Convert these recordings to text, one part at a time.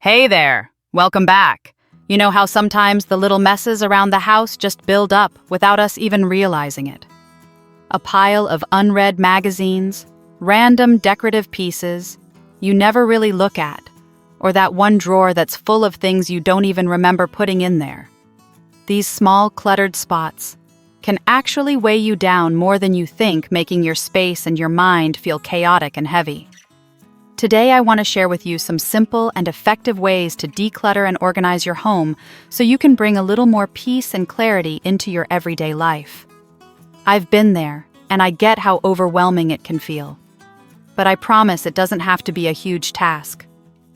Hey there! Welcome back. You know how sometimes the little messes around the house just build up without us even realizing it? A pile of unread magazines, random decorative pieces you never really look at, or that one drawer that's full of things you don't even remember putting in there. These small, cluttered spots can actually weigh you down more than you think, making your space and your mind feel chaotic and heavy. Today, I want to share with you some simple and effective ways to declutter and organize your home so you can bring a little more peace and clarity into your everyday life. I've been there, and I get how overwhelming it can feel. But I promise it doesn't have to be a huge task.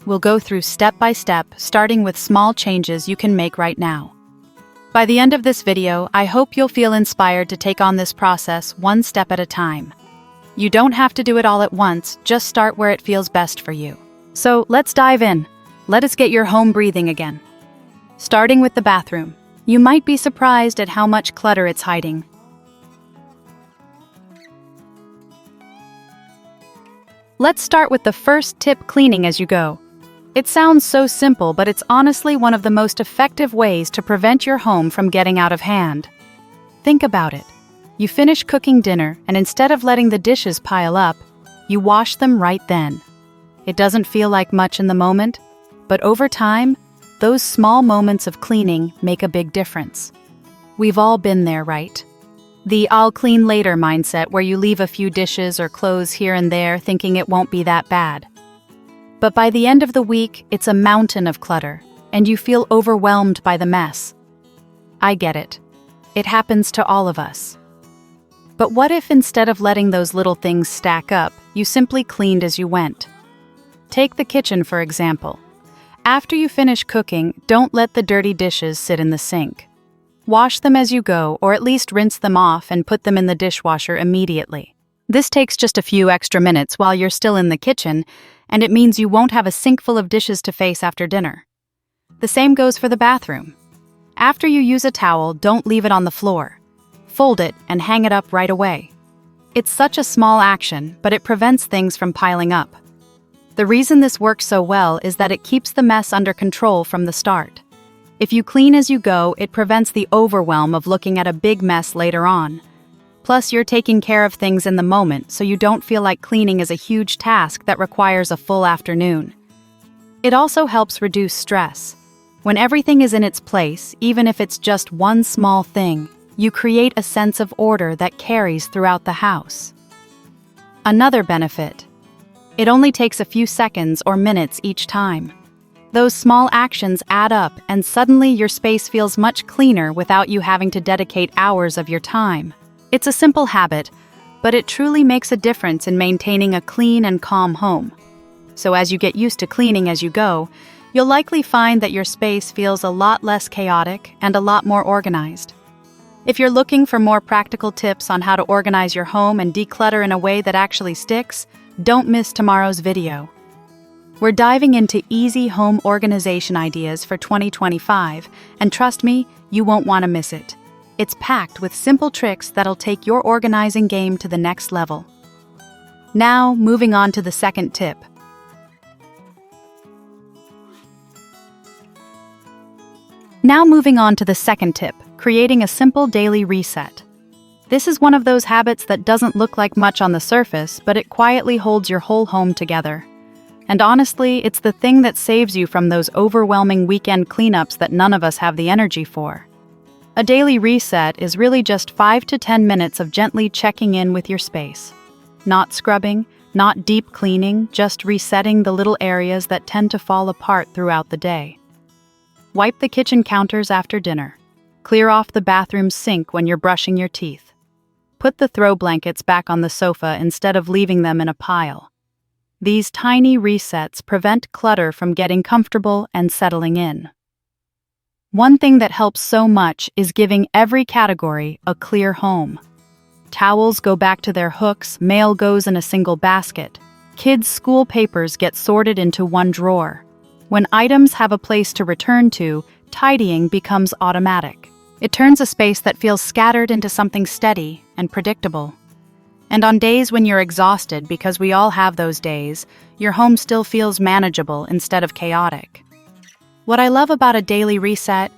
We'll go through step by step, starting with small changes you can make right now. By the end of this video, I hope you'll feel inspired to take on this process one step at a time. You don't have to do it all at once, just start where it feels best for you. So let's dive in. Let us get your home breathing again. Starting with the bathroom. You might be surprised at how much clutter it's hiding. Let's start with the first tip: cleaning as you go. It sounds so simple, but it's honestly one of the most effective ways to prevent your home from getting out of hand. Think about it. You finish cooking dinner, and instead of letting the dishes pile up, you wash them right then. It doesn't feel like much in the moment, but over time, those small moments of cleaning make a big difference. We've all been there, right? The "I'll clean later" mindset, where you leave a few dishes or clothes here and there thinking it won't be that bad. But by the end of the week, it's a mountain of clutter, and you feel overwhelmed by the mess. I get it. It happens to all of us. But what if, instead of letting those little things stack up, you simply cleaned as you went? Take the kitchen, for example. After you finish cooking, don't let the dirty dishes sit in the sink. Wash them as you go, or at least rinse them off and put them in the dishwasher immediately. This takes just a few extra minutes while you're still in the kitchen, and it means you won't have a sink full of dishes to face after dinner. The same goes for the bathroom. After you use a towel, don't leave it on the floor. Fold it and hang it up right away. It's such a small action, but it prevents things from piling up. The reason this works so well is that it keeps the mess under control from the start. If you clean as you go, it prevents the overwhelm of looking at a big mess later on. Plus, you're taking care of things in the moment, so you don't feel like cleaning is a huge task that requires a full afternoon. It also helps reduce stress. When everything is in its place, even if it's just one small thing, you create a sense of order that carries throughout the house. Another benefit: it only takes a few seconds or minutes each time. Those small actions add up, and suddenly your space feels much cleaner without you having to dedicate hours of your time. It's a simple habit, but it truly makes a difference in maintaining a clean and calm home. So as you get used to cleaning as you go, you'll likely find that your space feels a lot less chaotic and a lot more organized. If you're looking for more practical tips on how to organize your home and declutter in a way that actually sticks, don't miss tomorrow's video. We're diving into easy home organization ideas for 2025, and trust me, you won't want to miss it. It's packed with simple tricks that'll take your organizing game to the next level. Now, moving on to the second tip. Creating a simple daily reset. This is one of those habits that doesn't look like much on the surface, but it quietly holds your whole home together. And honestly, it's the thing that saves you from those overwhelming weekend cleanups that none of us have the energy for. A daily reset is really just 5 to 10 minutes of gently checking in with your space. Not scrubbing, not deep cleaning, just resetting the little areas that tend to fall apart throughout the day. Wipe the kitchen counters after dinner. Clear off the bathroom sink when you're brushing your teeth. Put the throw blankets back on the sofa instead of leaving them in a pile. These tiny resets prevent clutter from getting comfortable and settling in. One thing that helps so much is giving every category a clear home. Towels go back to their hooks, mail goes in a single basket. Kids' school papers get sorted into one drawer. When items have a place to return to, tidying becomes automatic. It turns a space that feels scattered into something steady and predictable. And on days when you're exhausted, because we all have those days, your home still feels manageable instead of chaotic. What I love about a daily reset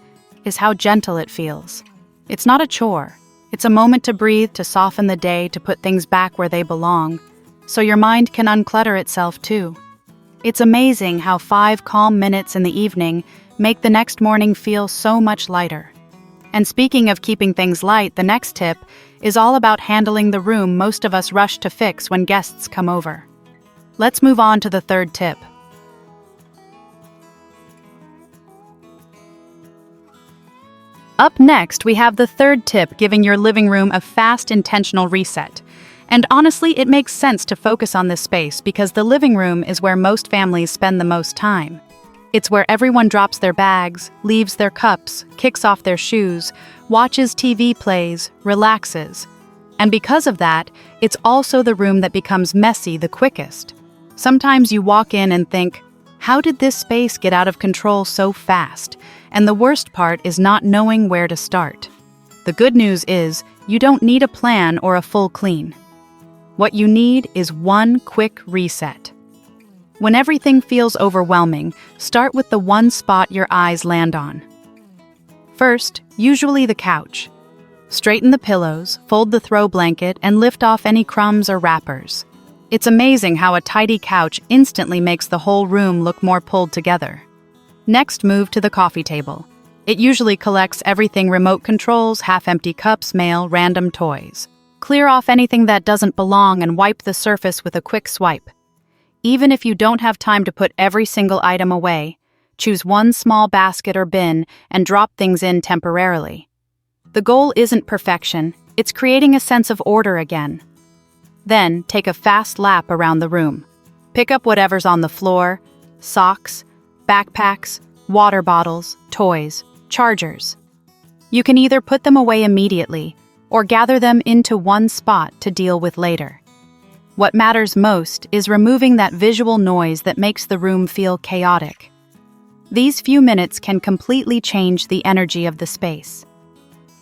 is how gentle it feels. It's not a chore. It's a moment to breathe, to soften the day, to put things back where they belong, so your mind can unclutter itself too. It's amazing how 5 calm minutes in the evening make the next morning feel so much lighter. And speaking of keeping things light, the next tip is all about handling the room most of us rush to fix when guests come over. Let's move on to the third tip. Up next, we have the third tip, giving your living room a fast, intentional reset. And honestly, it makes sense to focus on this space because the living room is where most families spend the most time. It's where everyone drops their bags, leaves their cups, kicks off their shoes, watches TV plays, relaxes. And because of that, it's also the room that becomes messy the quickest. Sometimes you walk in and think, how did this space get out of control so fast? And the worst part is not knowing where to start. The good news is, you don't need a plan or a full clean. What you need is one quick reset. When everything feels overwhelming, start with the one spot your eyes land on. First, usually the couch. Straighten the pillows, fold the throw blanket, and lift off any crumbs or wrappers. It's amazing how a tidy couch instantly makes the whole room look more pulled together. Next, move to the coffee table. It usually collects everything: remote controls, half-empty cups, mail, random toys. Clear off anything that doesn't belong and wipe the surface with a quick swipe. Even if you don't have time to put every single item away, choose one small basket or bin and drop things in temporarily. The goal isn't perfection, it's creating a sense of order again. Then, take a fast lap around the room. Pick up whatever's on the floor: socks, backpacks, water bottles, toys, chargers. You can either put them away immediately or gather them into one spot to deal with later. What matters most is removing that visual noise that makes the room feel chaotic. These few minutes can completely change the energy of the space.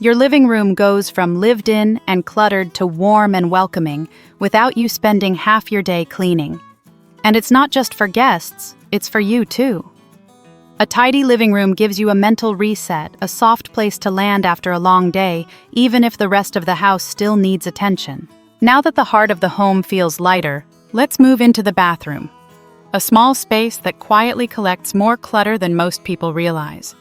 Your living room goes from lived in and cluttered to warm and welcoming without you spending half your day cleaning. And it's not just for guests, it's for you too. A tidy living room gives you a mental reset, a soft place to land after a long day, even if the rest of the house still needs attention. Now that the heart of the home feels lighter, let's move into the bathroom. A small space that quietly collects more clutter than most people realize.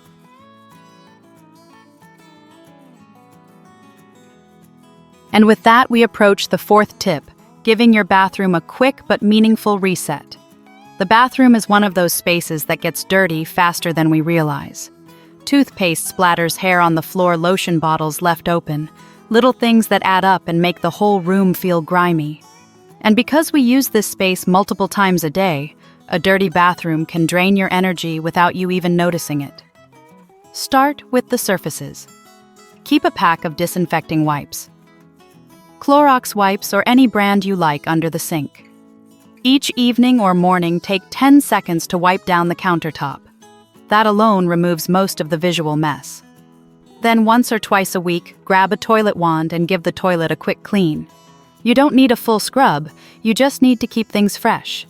And with that, we approach the fourth tip, giving your bathroom a quick but meaningful reset. The bathroom is one of those spaces that gets dirty faster than we realize. Toothpaste splatters, hair on the floor, lotion bottles left open, little things that add up and make the whole room feel grimy. And because we use this space multiple times a day, a dirty bathroom can drain your energy without you even noticing it. Start with the surfaces. Keep a pack of disinfecting wipes. Clorox wipes or any brand you like under the sink. Each evening or morning, take 10 seconds to wipe down the countertop. That alone removes most of the visual mess. Then once or twice a week, grab a toilet wand and give the toilet a quick clean. You don't need a full scrub, you just need to keep things fresh.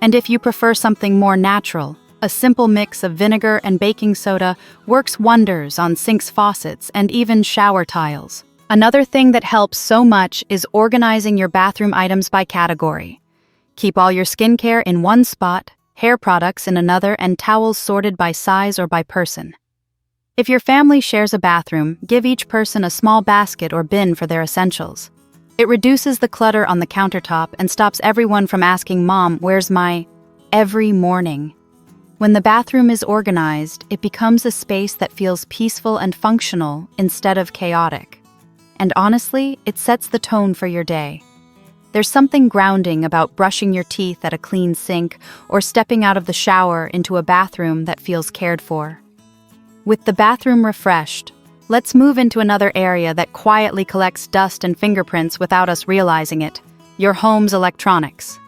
And if you prefer something more natural, a simple mix of vinegar and baking soda works wonders on sinks, faucets, and even shower tiles. Another thing that helps so much is organizing your bathroom items by category. Keep all your skincare in one spot, hair products in another, and towels sorted by size or by person. If your family shares a bathroom, give each person a small basket or bin for their essentials. It reduces the clutter on the countertop and stops everyone from asking, "Mom, where's my?" every morning. When the bathroom is organized, it becomes a space that feels peaceful and functional instead of chaotic. And honestly, it sets the tone for your day. There's something grounding about brushing your teeth at a clean sink or stepping out of the shower into a bathroom that feels cared for. With the bathroom refreshed, let's move into another area that quietly collects dust and fingerprints without us realizing it: your home's electronics.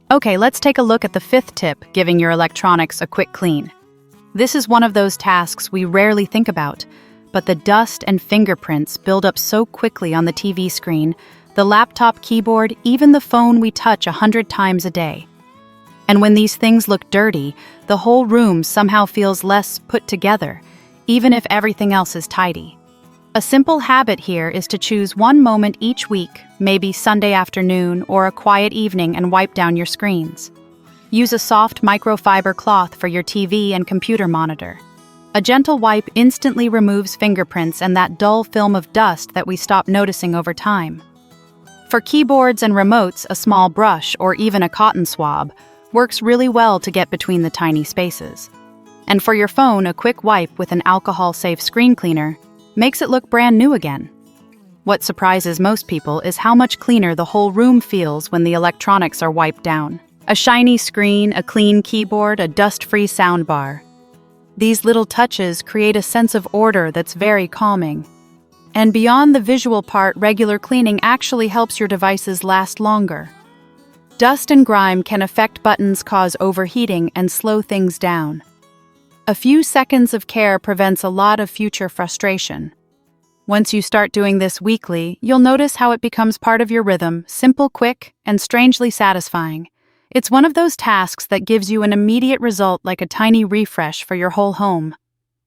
Okay, let's take a look at the fifth tip, giving your electronics a quick clean. This is one of those tasks we rarely think about, but the dust and fingerprints build up so quickly on the TV screen, the laptop keyboard, even the phone we touch 100 times a day. And when these things look dirty, the whole room somehow feels less put together, even if everything else is tidy. A simple habit here is to choose one moment each week, maybe Sunday afternoon or a quiet evening, and wipe down your screens. Use a soft microfiber cloth for your TV and computer monitor. A gentle wipe instantly removes fingerprints and that dull film of dust that we stop noticing over time. For keyboards and remotes, a small brush or even a cotton swab works really well to get between the tiny spaces. And for your phone, a quick wipe with an alcohol-safe screen cleaner makes it look brand new again. What surprises most people is how much cleaner the whole room feels when the electronics are wiped down. A shiny screen, a clean keyboard, a dust-free soundbar. These little touches create a sense of order that's very calming. And beyond the visual part, regular cleaning actually helps your devices last longer. Dust and grime can affect buttons, cause overheating, and slow things down. A few seconds of care prevents a lot of future frustration. Once you start doing this weekly, you'll notice how it becomes part of your rhythm, simple, quick, and strangely satisfying. It's one of those tasks that gives you an immediate result, like a tiny refresh for your whole home.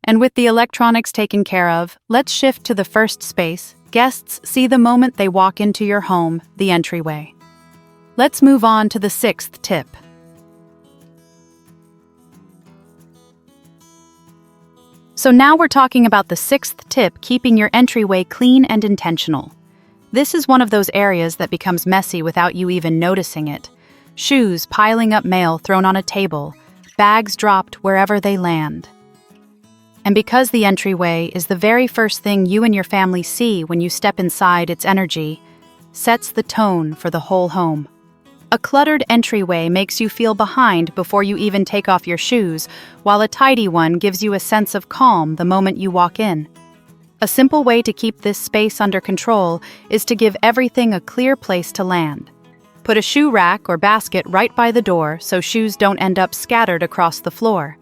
And with the electronics taken care of, let's shift to the first space. Guests see the moment they walk into your home, the entryway. Let's move on to the sixth tip. So now we're talking about the sixth tip, keeping your entryway clean and intentional. This is one of those areas that becomes messy without you even noticing it. Shoes piling up, mail thrown on a table, bags dropped wherever they land. And because the entryway is the very first thing you and your family see when you step inside, its energy sets the tone for the whole home. A cluttered entryway makes you feel behind before you even take off your shoes, while a tidy one gives you a sense of calm the moment you walk in. A simple way to keep this space under control is to give everything a clear place to land. Put a shoe rack or basket right by the door so shoes don't end up scattered across the floor.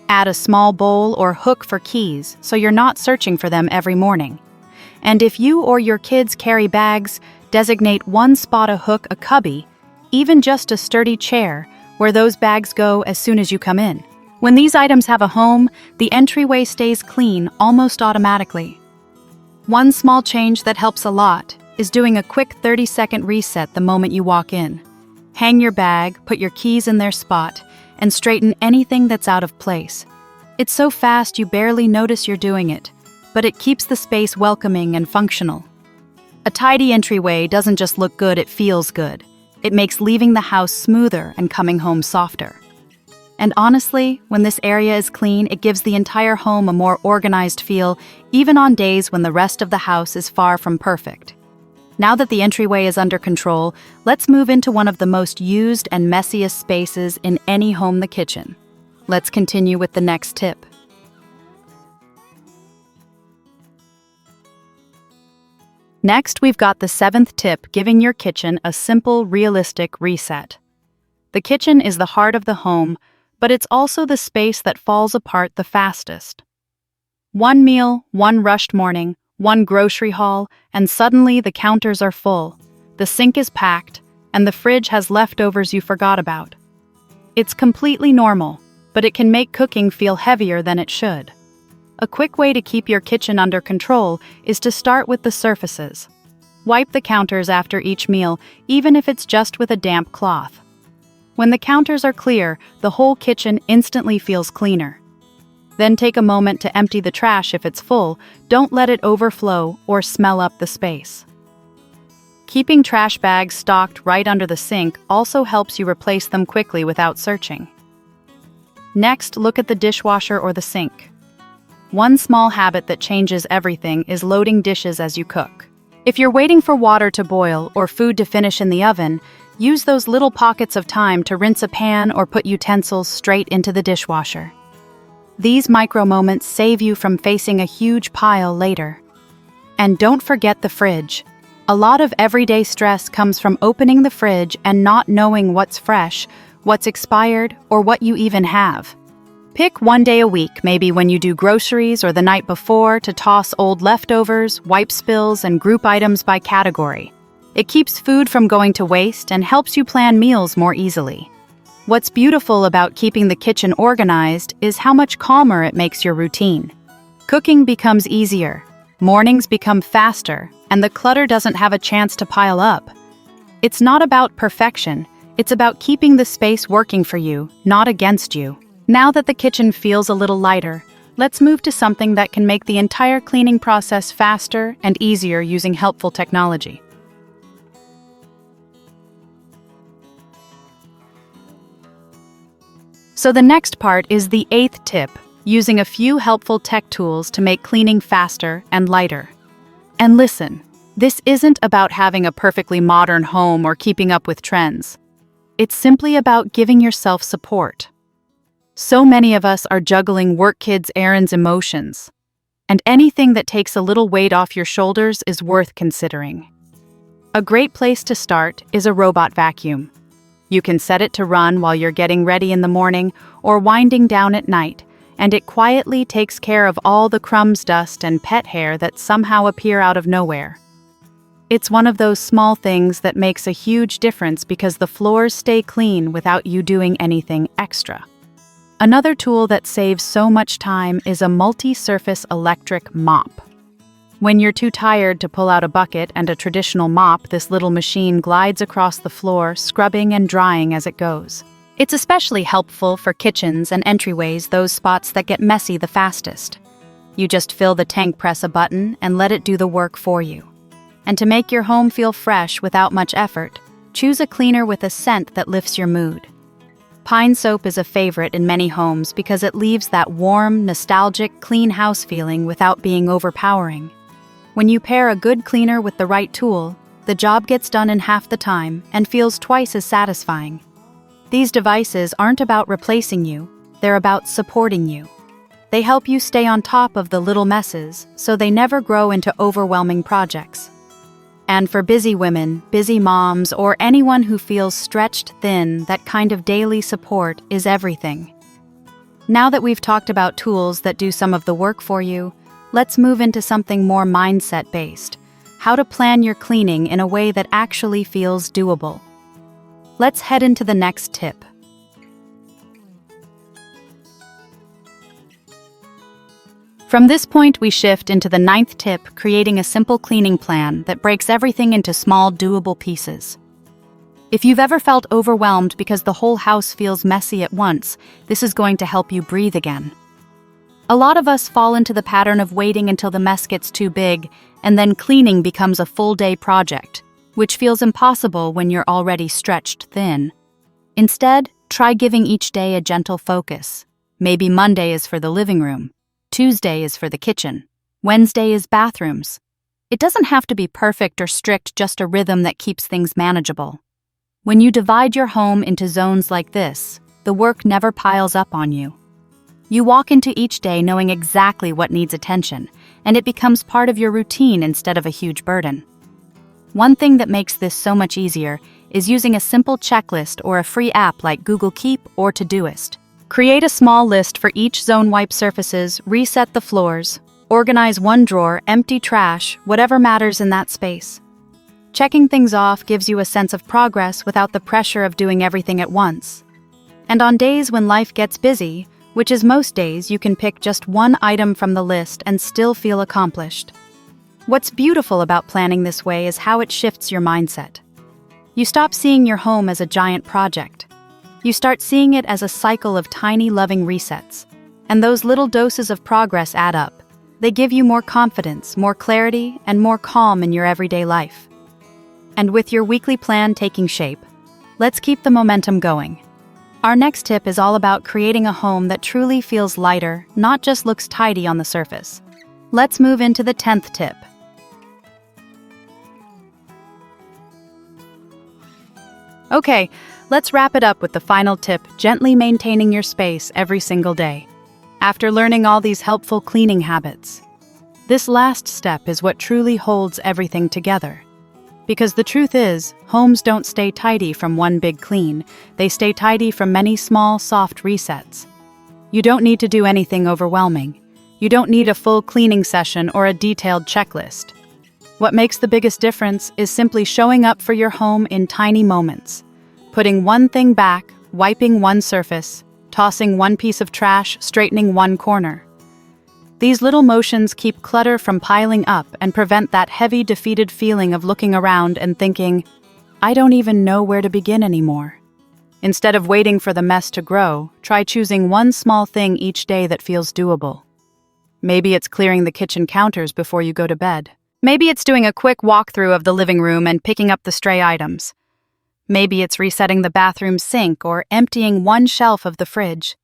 Add a small bowl or hook for keys so you're not searching for them every morning. And if you or your kids carry bags, designate one spot, a hook, a cubby, even just a sturdy chair, where those bags go as soon as you come in. When these items have a home, the entryway stays clean almost automatically. One small change that helps a lot is doing a quick 30-second reset the moment you walk in. Hang your bag, put your keys in their spot, and straighten anything that's out of place. It's so fast you barely notice you're doing it, but it keeps the space welcoming and functional. A tidy entryway doesn't just look good, it feels good. It makes leaving the house smoother and coming home softer. And honestly, when this area is clean, it gives the entire home a more organized feel, even on days when the rest of the house is far from perfect. Now that the entryway is under control, let's move into one of the most used and messiest spaces in any home, the kitchen. Let's continue with the next tip. Next, we've got the seventh tip, giving your kitchen a simple, realistic reset. The kitchen is the heart of the home, but it's also the space that falls apart the fastest. One meal, one rushed morning, one grocery haul, and suddenly the counters are full, the sink is packed, and the fridge has leftovers you forgot about. It's completely normal, but it can make cooking feel heavier than it should. A quick way to keep your kitchen under control is to start with the surfaces. Wipe the counters after each meal, even if it's just with a damp cloth. When the counters are clear, the whole kitchen instantly feels cleaner. Then take a moment to empty the trash if it's full. Don't let it overflow or smell up the space. Keeping trash bags stocked right under the sink also helps you replace them quickly without searching. Next, look at the dishwasher or the sink. One small habit that changes everything is loading dishes as you cook. If you're waiting for water to boil or food to finish in the oven, use those little pockets of time to rinse a pan or put utensils straight into the dishwasher. These micro moments save you from facing a huge pile later. And don't forget the fridge. A lot of everyday stress comes from opening the fridge and not knowing what's fresh, what's expired, or what you even have. Pick one day a week, maybe when you do groceries or the night before, to toss old leftovers, wipe spills, and group items by category. It keeps food from going to waste and helps you plan meals more easily. What's beautiful about keeping the kitchen organized is how much calmer it makes your routine. Cooking becomes easier, mornings become faster, and the clutter doesn't have a chance to pile up. It's not about perfection, it's about keeping the space working for you, not against you. Now that the kitchen feels a little lighter, let's move to something that can make the entire cleaning process faster and easier using helpful technology. So the next part is the 8th tip, using a few helpful tech tools to make cleaning faster and lighter. And listen, this isn't about having a perfectly modern home or keeping up with trends. It's simply about giving yourself support. So many of us are juggling work, kids, errands, emotions. And anything that takes a little weight off your shoulders is worth considering. A great place to start is a robot vacuum. You can set it to run while you're getting ready in the morning or winding down at night, and it quietly takes care of all the crumbs, dust, and pet hair that somehow appear out of nowhere. It's one of those small things that makes a huge difference because the floors stay clean without you doing anything extra. Another tool that saves so much time is a multi-surface electric mop. When you're too tired to pull out a bucket and a traditional mop, this little machine glides across the floor, scrubbing and drying as it goes. It's especially helpful for kitchens and entryways, those spots that get messy the fastest. You just fill the tank, press a button, and let it do the work for you. And to make your home feel fresh without much effort, choose a cleaner with a scent that lifts your mood. Pine soap is a favorite in many homes because it leaves that warm, nostalgic, clean house feeling without being overpowering. When you pair a good cleaner with the right tool, the job gets done in half the time and feels twice as satisfying. These devices aren't about replacing you, they're about supporting you. They help you stay on top of the little messes so they never grow into overwhelming projects. And for busy women, busy moms, or anyone who feels stretched thin, that kind of daily support is everything. Now that we've talked about tools that do some of the work for you, let's move into something more mindset-based: how to plan your cleaning in a way that actually feels doable. Let's head into the next tip. From this point, we shift into the 9th tip, creating a simple cleaning plan that breaks everything into small, doable pieces. If you've ever felt overwhelmed because the whole house feels messy at once, this is going to help you breathe again. A lot of us fall into the pattern of waiting until the mess gets too big, and then cleaning becomes a full-day project, which feels impossible when you're already stretched thin. Instead, try giving each day a gentle focus. Maybe Monday is for the living room, Tuesday is for the kitchen, Wednesday is bathrooms. It doesn't have to be perfect or strict, just a rhythm that keeps things manageable. When you divide your home into zones like this, the work never piles up on you. You walk into each day knowing exactly what needs attention, and it becomes part of your routine instead of a huge burden. One thing that makes this so much easier is using a simple checklist or a free app like Google Keep or Todoist. Create a small list for each zone: wipe surfaces, reset the floors, organize one drawer, empty trash, whatever matters in that space. Checking things off gives you a sense of progress without the pressure of doing everything at once. And on days when life gets busy, which is most days, you can pick just one item from the list and still feel accomplished. What's beautiful about planning this way is how it shifts your mindset. You stop seeing your home as a giant project. You start seeing it as a cycle of tiny, loving resets. And those little doses of progress add up. They give you more confidence, more clarity, and more calm in your everyday life. And with your weekly plan taking shape, let's keep the momentum going. Our next tip is all about creating a home that truly feels lighter, not just looks tidy on the surface. Let's move into the 10th tip. Okay, let's wrap it up with the final tip: gently maintaining your space every single day. After learning all these helpful cleaning habits, this last step is what truly holds everything together. Because the truth is, homes don't stay tidy from one big clean, they stay tidy from many small, soft resets. You don't need to do anything overwhelming. You don't need a full cleaning session or a detailed checklist. What makes the biggest difference is simply showing up for your home in tiny moments. Putting one thing back, wiping one surface, tossing one piece of trash, straightening one corner. These little motions keep clutter from piling up and prevent that heavy, defeated feeling of looking around and thinking, I don't even know where to begin anymore. Instead of waiting for the mess to grow, try choosing one small thing each day that feels doable. Maybe it's clearing the kitchen counters before you go to bed. Maybe it's doing a quick walkthrough of the living room and picking up the stray items. Maybe it's resetting the bathroom sink or emptying one shelf of the fridge.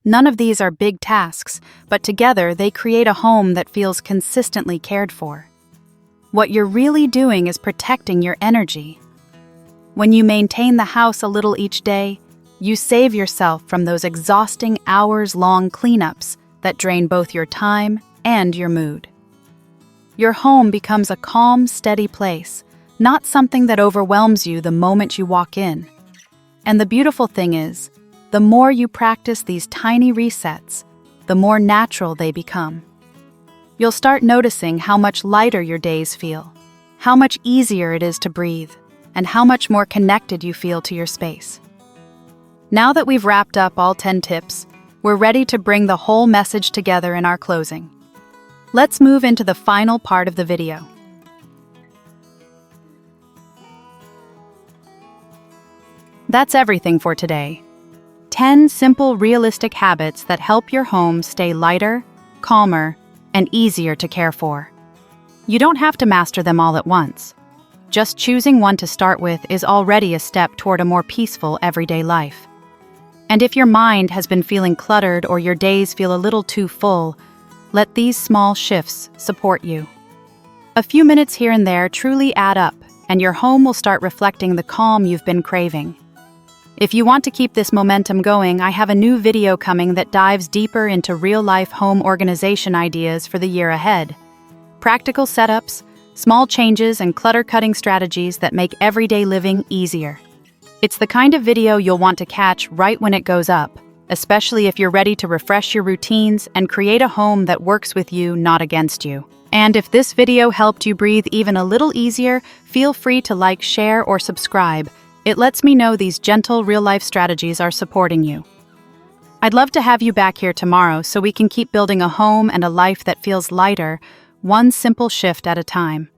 None of these are big tasks, but together they create a home that feels consistently cared for. What you're really doing is protecting your energy. When you maintain the house a little each day, you save yourself from those exhausting hours-long cleanups that drain both your time and your mood. Your home becomes a calm, steady place, not something that overwhelms you the moment you walk in. And the beautiful thing is, the more you practice these tiny resets, the more natural they become. You'll start noticing how much lighter your days feel, how much easier it is to breathe, and how much more connected you feel to your space. Now that we've wrapped up all 10 tips, we're ready to bring the whole message together in our closing. Let's move into the final part of the video. That's everything for today. 10 simple, realistic habits that help your home stay lighter, calmer, and easier to care for. You don't have to master them all at once. Just choosing one to start with is already a step toward a more peaceful everyday life. And if your mind has been feeling cluttered or your days feel a little too full, let these small shifts support you. A few minutes here and there truly add up, and your home will start reflecting the calm you've been craving. If you want to keep this momentum going, I have a new video coming that dives deeper into real-life home organization ideas for the year ahead. Practical setups, small changes, and clutter-cutting strategies that make everyday living easier. It's the kind of video you'll want to catch right when it goes up, especially if you're ready to refresh your routines and create a home that works with you, not against you. And if this video helped you breathe even a little easier, feel free to like, share, or subscribe. It lets me know these gentle, real-life strategies are supporting you. I'd love to have you back here tomorrow so we can keep building a home and a life that feels lighter, one simple shift at a time.